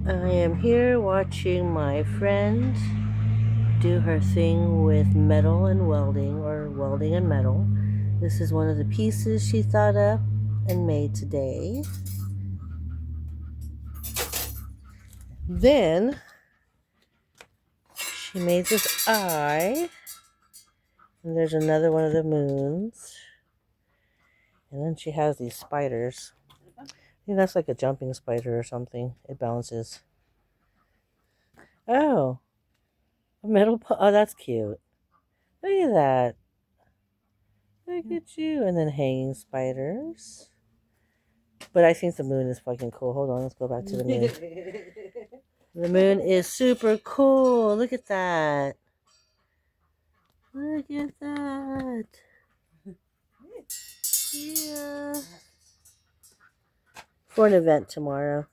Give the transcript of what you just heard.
I am here watching my friend do her thing with metal and welding, or welding and metal. This is one of the pieces she thought up and made today. Then she made this eye, and there's another one of the moons. And then she has these spiders. I think that's like a jumping spider or something. It bounces. Oh, a oh, that's cute. Look at that. Look at you. And then hanging spiders. But I think the moon is fucking cool. Hold on, let's go back to the moon. The moon is super cool. Look at that. Look at that. Yeah. For an event tomorrow.